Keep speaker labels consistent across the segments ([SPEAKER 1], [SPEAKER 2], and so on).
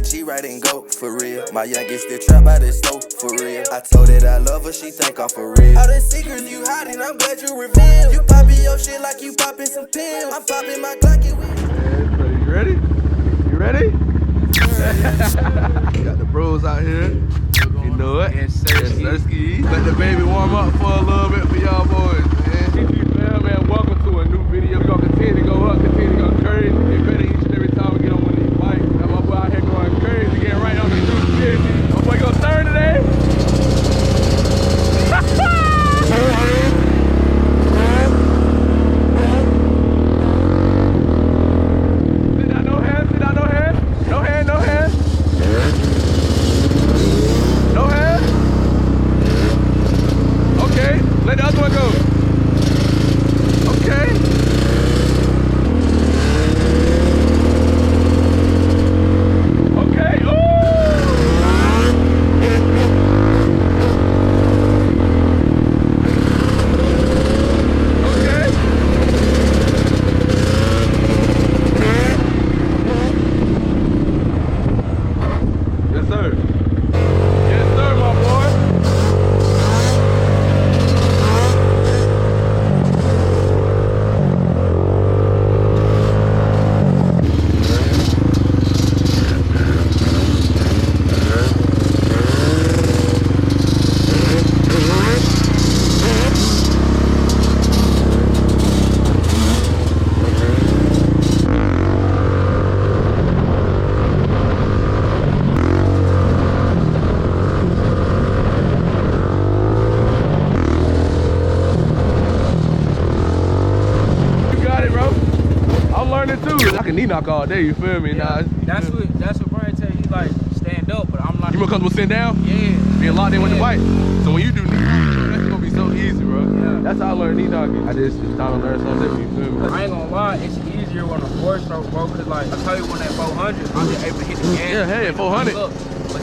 [SPEAKER 1] the G right and go, for real. My youngest still trap by the stove, for real. I told her that I love her, she think I'm for real. All the secrets you hiding, I'm glad you revealed. You popping your shit like you popping some pills. I'm popping my Glocky with.
[SPEAKER 2] You ready? You ready? Got the bros out here. You know it. Yes, sir. Let the baby warm up for a little bit for y'all boys, man. Man, welcome to a new video. We're gonna continue to go up, continue to go crazy, get better each and every time we get on one of these bikes. Got my boy out here going crazy, getting right on the 250. My boy goes third today. Let the other one go. Okay. Okay. Ooh. Okay. Yes, sir. Yes, sir, my boy. I can knee knock all day, you feel me?
[SPEAKER 3] Yeah,
[SPEAKER 2] Nah,
[SPEAKER 3] that's what Brian tell you, like stand up, but I'm like,
[SPEAKER 2] you more comfortable sitting down?
[SPEAKER 3] Yeah.
[SPEAKER 2] Being locked in with the bike. So when you do knee knocking, that's gonna be so easy, bro.
[SPEAKER 3] Yeah.
[SPEAKER 2] That's how I learned knee knocking. It's time to learn something different, you feel me?
[SPEAKER 3] I ain't gonna lie, it's easier on a 4-stroke, bro, because like I tell you, when that 400, I'm just able to hit the gas.
[SPEAKER 2] Yeah, hey, 400.
[SPEAKER 3] But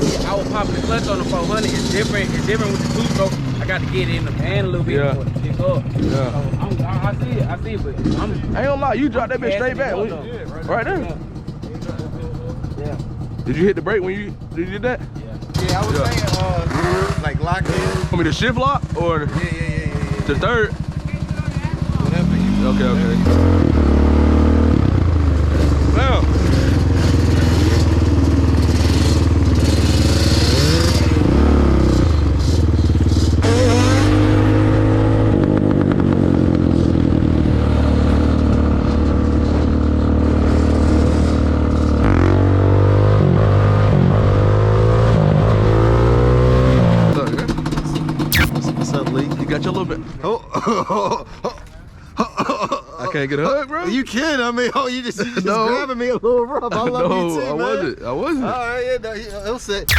[SPEAKER 3] see, I was popping the clutch on the 400. It's different with the 2-stroke. I got to get it in the pan a little bit before it pick up.
[SPEAKER 2] Yeah.
[SPEAKER 3] So I see it, but
[SPEAKER 2] I ain't gonna lie, you dropped that bitch straight back. Right there.
[SPEAKER 3] Yeah.
[SPEAKER 2] Did you hit the brake when you did that?
[SPEAKER 4] Yeah, I was saying, like lock in.
[SPEAKER 2] Want me to shift lock or
[SPEAKER 4] Yeah.
[SPEAKER 2] to third?
[SPEAKER 4] Whatever you.
[SPEAKER 2] Okay. Well.
[SPEAKER 4] What's up, Leek?
[SPEAKER 2] You got your little bit. I can't get a hug, bro.
[SPEAKER 4] You can. I mean, you just grabbing me a little rough. I love you too, man.
[SPEAKER 2] I wasn't.
[SPEAKER 4] All right, yeah, no, he'll sit.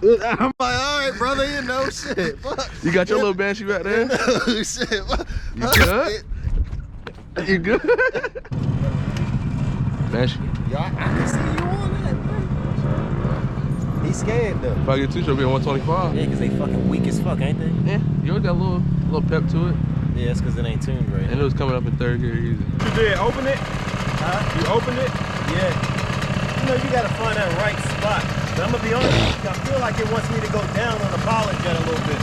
[SPEAKER 4] I'm like, all right, brother, you know, shit. Fuck.
[SPEAKER 2] You got your little banshee right there?
[SPEAKER 4] No, shit.
[SPEAKER 2] You good? You good? Banshee.
[SPEAKER 4] Yo, I can see you on that, man. He's scared, though.
[SPEAKER 2] If I get 2, she'll be on 125.
[SPEAKER 5] Yeah, because they fucking weak as fuck, ain't they?
[SPEAKER 2] Yeah, you always got a little pep to it.
[SPEAKER 5] Yeah, that's because it ain't tuned right.
[SPEAKER 2] And it was coming up in 3rd gear easy.
[SPEAKER 6] You did open it? Huh? You opened it?
[SPEAKER 5] Yeah. You know, you gotta find that right spot. But I'm gonna be honest with you, I feel like it wants me to go down on the poly jet a little bit.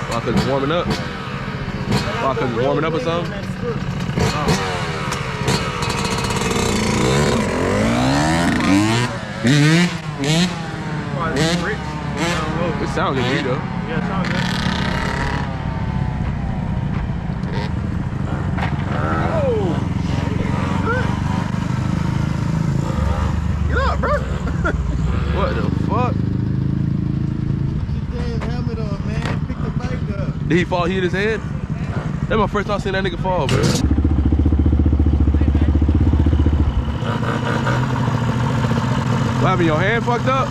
[SPEAKER 2] Why, cause it's warming up? Why, cause it's warming up or something? It sounds good to me though.
[SPEAKER 6] Yeah, it sounds good.
[SPEAKER 2] What the fuck?
[SPEAKER 4] Put your damn helmet on, man. Pick the bike up.
[SPEAKER 2] Did he fall? He hit his head? That's my first time seeing that nigga fall, bro. What happened? Your hand fucked up?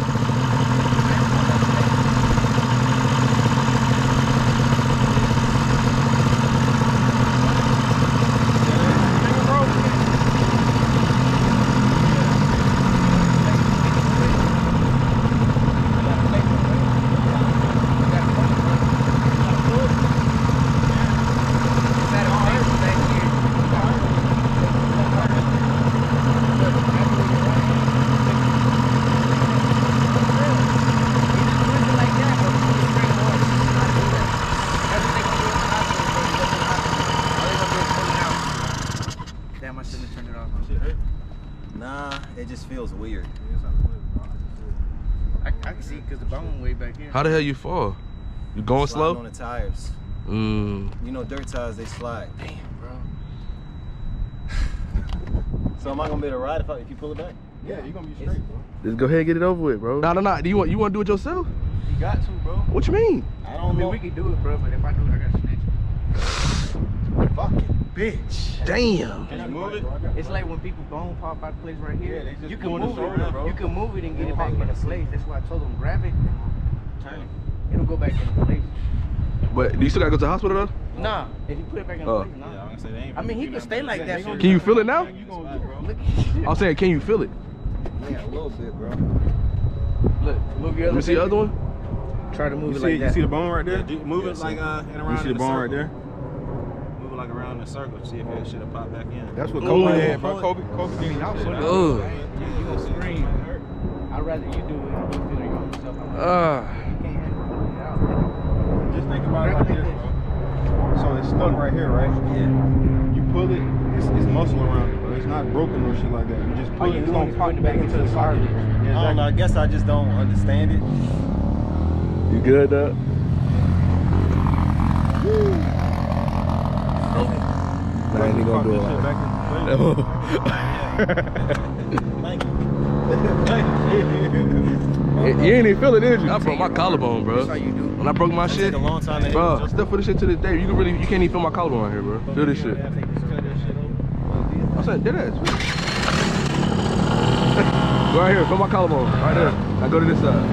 [SPEAKER 5] was weird.
[SPEAKER 3] I can see because the bone way back here.
[SPEAKER 2] How the hell you fall? You going
[SPEAKER 5] Sliding
[SPEAKER 2] slow?
[SPEAKER 5] on the tires.
[SPEAKER 2] Mm.
[SPEAKER 5] You know, dirt tires, they slide.
[SPEAKER 3] Damn, bro.
[SPEAKER 5] So am I gonna be able to ride if you pull it back?
[SPEAKER 6] Yeah, you're gonna be straight, bro.
[SPEAKER 2] Just go ahead and get it over with, bro. Nah. Do you want to do it yourself?
[SPEAKER 3] You got to, bro.
[SPEAKER 2] What you mean?
[SPEAKER 5] I
[SPEAKER 3] I
[SPEAKER 5] don't
[SPEAKER 3] mean,
[SPEAKER 5] know.
[SPEAKER 3] we can do it, bro, but if I do it, I got to snatch it.
[SPEAKER 5] Fucking bitch.
[SPEAKER 2] Damn.
[SPEAKER 6] Can you move it?
[SPEAKER 3] It's like when people bone pop out of place right here.
[SPEAKER 6] Yeah, they just
[SPEAKER 3] you can
[SPEAKER 6] pull the
[SPEAKER 3] move
[SPEAKER 6] shoulder,
[SPEAKER 3] it,
[SPEAKER 6] bro.
[SPEAKER 3] You can move it and get it back into place. That's why I told them grab it and turn it. It'll go back into place.
[SPEAKER 2] But do you still gotta go to the hospital though?
[SPEAKER 3] Nah, if you put it back into
[SPEAKER 2] Oh.
[SPEAKER 3] place, nah.
[SPEAKER 6] Yeah, I'm gonna say they ain't.
[SPEAKER 3] I mean, he can stay like that.
[SPEAKER 2] Can you feel it now?
[SPEAKER 6] You gonna do, bro?
[SPEAKER 3] Look,
[SPEAKER 2] I'm saying, can you feel it?
[SPEAKER 5] Yeah, a little bit, bro.
[SPEAKER 3] look, move your
[SPEAKER 2] Let
[SPEAKER 3] other
[SPEAKER 2] me see the other one.
[SPEAKER 3] Try to move
[SPEAKER 6] You
[SPEAKER 3] it
[SPEAKER 6] see,
[SPEAKER 3] like
[SPEAKER 6] you
[SPEAKER 3] that.
[SPEAKER 6] see the bone right there?
[SPEAKER 5] Move it like and around.
[SPEAKER 6] You see the bone right there?
[SPEAKER 5] Move it like around in a circle. See if it should have popped back in.
[SPEAKER 6] That's what Kobe
[SPEAKER 2] Ooh.
[SPEAKER 6] had, bro. Kobe did it.
[SPEAKER 3] Y'all put it
[SPEAKER 2] Ugh.
[SPEAKER 3] You gonna scream. I'd rather you do it and you feel it yourself. You can't handle it out.
[SPEAKER 6] Just think about it like this, bro. So it's stuck right here, right?
[SPEAKER 5] Yeah.
[SPEAKER 6] You pull it, it's muscle around it, bro. It's not broken or shit like that. You just pull
[SPEAKER 3] All
[SPEAKER 6] it,
[SPEAKER 3] you
[SPEAKER 6] it's
[SPEAKER 3] doing
[SPEAKER 6] gonna
[SPEAKER 3] is
[SPEAKER 6] pop
[SPEAKER 3] putting it
[SPEAKER 6] back
[SPEAKER 3] back
[SPEAKER 6] into the
[SPEAKER 3] into the
[SPEAKER 6] socket.
[SPEAKER 3] cartridge.
[SPEAKER 6] Yeah,
[SPEAKER 5] I don't know. I guess I just don't understand it.
[SPEAKER 2] You good, Doug? I ain't even gonna do it.
[SPEAKER 5] Thank you.
[SPEAKER 2] You ain't even feel it, did you? I broke my collarbone, bro.
[SPEAKER 3] That's how you do.
[SPEAKER 2] When I broke my
[SPEAKER 5] That
[SPEAKER 2] shit,
[SPEAKER 5] take a long time to heal,
[SPEAKER 2] bro,
[SPEAKER 5] just-
[SPEAKER 2] still for this shit to this day. You can't even feel my collarbone right here, bro. Feel this shit. I'm saying, dead ass. Go right here, feel my collarbone, right there. Now go to this side.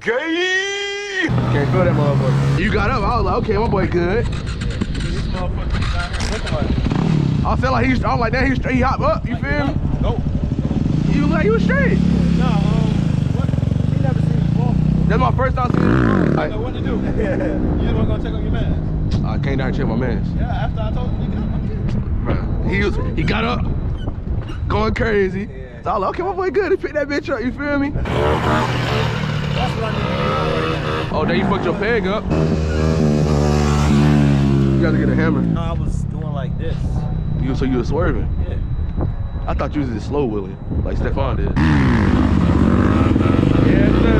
[SPEAKER 2] Gay! Can't feel that motherfucker. You got up, I was like, okay, my boy good. I felt like I'm like that, he straight, he hop up, you feel me?
[SPEAKER 6] Go.
[SPEAKER 2] You look like you was straight.
[SPEAKER 6] No, what? You never seen it before.
[SPEAKER 2] That's my first time seeing it.
[SPEAKER 6] I know what to do. You just want to go check on your man.
[SPEAKER 2] I came down and check my mans.
[SPEAKER 6] Yeah, after I told you, you got
[SPEAKER 2] Bruh, he got up, going crazy. So I was like, okay, my boy good, he picked that bitch up, you feel me?
[SPEAKER 5] That's what I need to do right now.
[SPEAKER 2] Oh, then you fucked your peg up. You gotta get a hammer.
[SPEAKER 5] No, I was doing like this.
[SPEAKER 2] So you were swerving?
[SPEAKER 5] Yeah.
[SPEAKER 2] I thought you was just slow wheeling, like Stefan did. Yes, sir.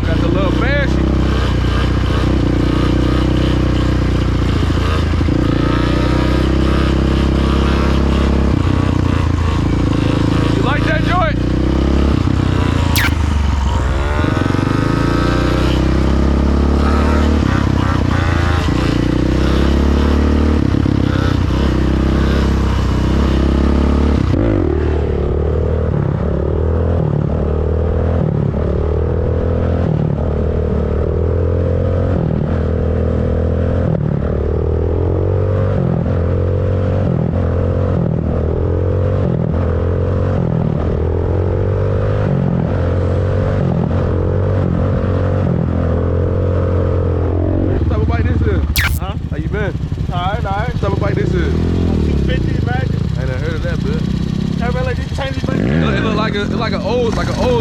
[SPEAKER 2] Got the little banshee. You like that joint? What type of bike this is?
[SPEAKER 6] Huh?
[SPEAKER 2] How you been?
[SPEAKER 6] Alright.
[SPEAKER 2] What type of bike this is?
[SPEAKER 6] 250, imagine.
[SPEAKER 2] I ain't never heard of that, bitch.
[SPEAKER 6] Everybody like this change, but
[SPEAKER 2] It look like an old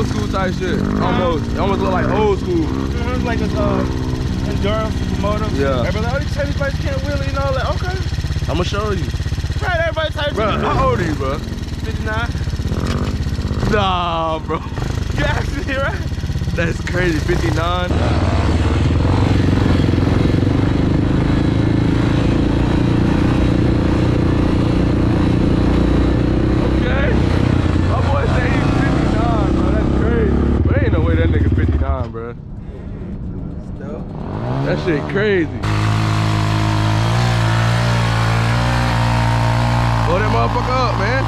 [SPEAKER 2] school type shit. Almost. It almost look like old school.
[SPEAKER 6] it's like a endurance motor.
[SPEAKER 2] Yeah.
[SPEAKER 6] Everybody like, oh, these change bikes can't wheel it, you know, like, okay.
[SPEAKER 2] I'ma show you.
[SPEAKER 6] Right, everybody type
[SPEAKER 2] Bro, how old are you, bro?
[SPEAKER 6] 59.
[SPEAKER 2] Nah, bro.
[SPEAKER 6] You actually right?
[SPEAKER 2] That's crazy. 59. Okay. My boy say he's 59, bro. That's crazy. But ain't no way that nigga 59, bro. That shit crazy. Blow that motherfucker up, man.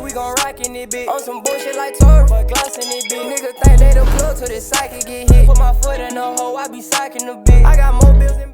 [SPEAKER 1] We gon' rock in it, bitch. On some bullshit like turf, but glass in it, bitch. Nigga think they the plug till the psychic get hit. Put my foot in the hole, I be socking the bitch. I got more bills than